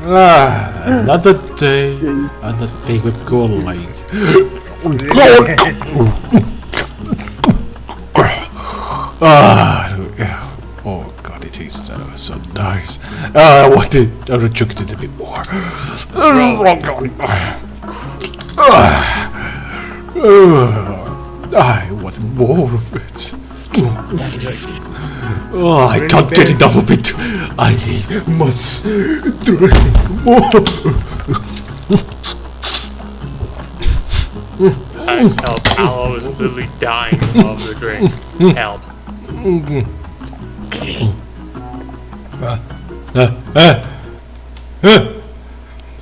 Another day with Kool-aid. Oh god, it tastes so nice. I want to drink it a bit more. I want more of it. Oh, I can't get enough of it. I must drink more. Help, Aloe is literally dying of the drink. Help.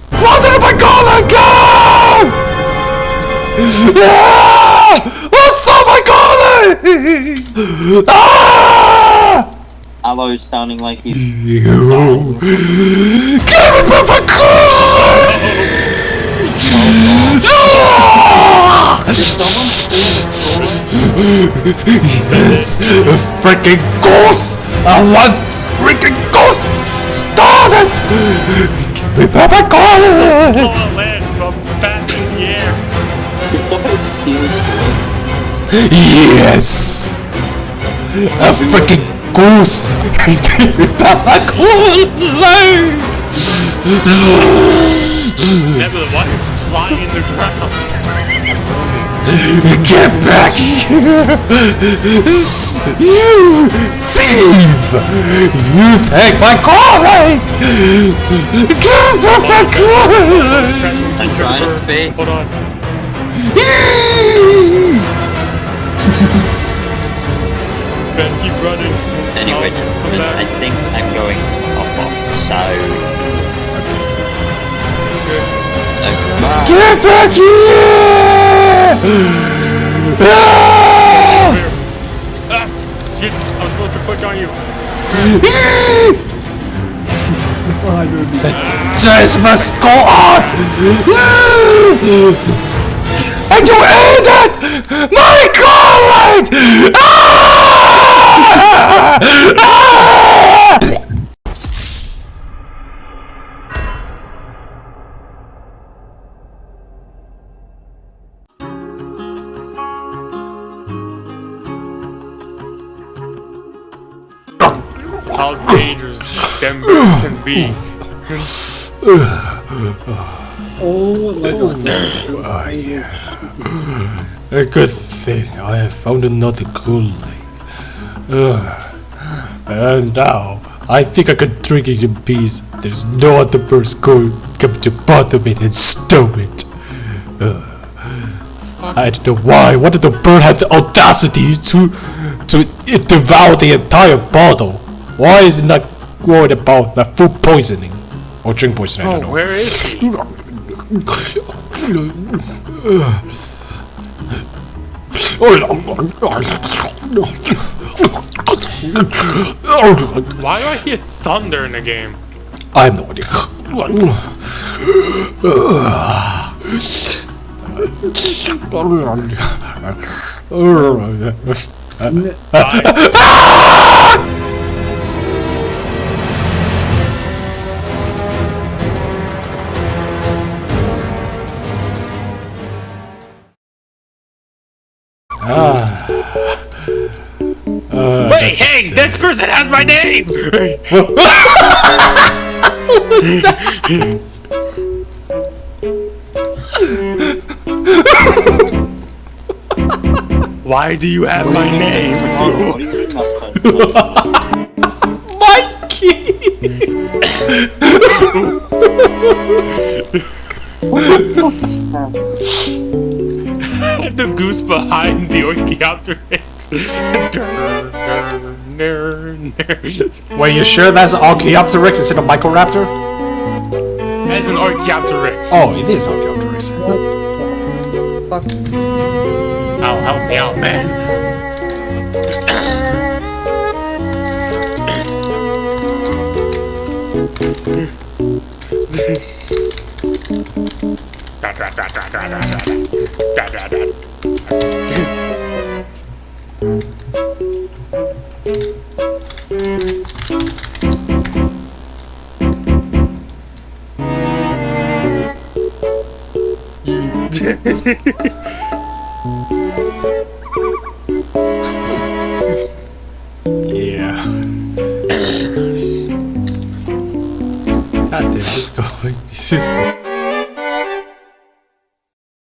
What am I gonna go? What's up, my calling? Aloe's sounding like he's You give me back my Yes, a freaking ghost! I want freaking ghost! Stop it! Give me back my calling! Oh, land from fast in the air. Did somebody steal it? Yes! A freaking goose! Give me back my calling! Never the one flying in the ground. Get back here! You thief! You take my Kool-aid! Give back my Kool-aid! I'm trying to speak. Hold on. Ben, keep running. Anyway, gentlemen, I think I'm going off. So... Get back here! Ah! Shit! I was supposed to push on you. The chase must go on! And you ate it! My Kool-aid! How dangerous them birds can be. A good thing I have found another Kool-aid. And now I think I can drink it in peace. There's no other person come to bother me and stow it. I don't know why. Why did the bird have the audacity to devour the entire bottle? Why is it not worried about the food poisoning or drink poisoning? I don't know. Where is he? Why do I hear thunder in the game? I have no idea. Wait, hey, this person has my name! Why do you have my name? Mikey! The goose behind the Argentavis. Wait, you sure that's an Argentavis instead of Microraptor? That's an Argentavis. Oh, it is Argentavis. Fuck. Oh, help me out, man. Yeah. God damn, this is going. This is.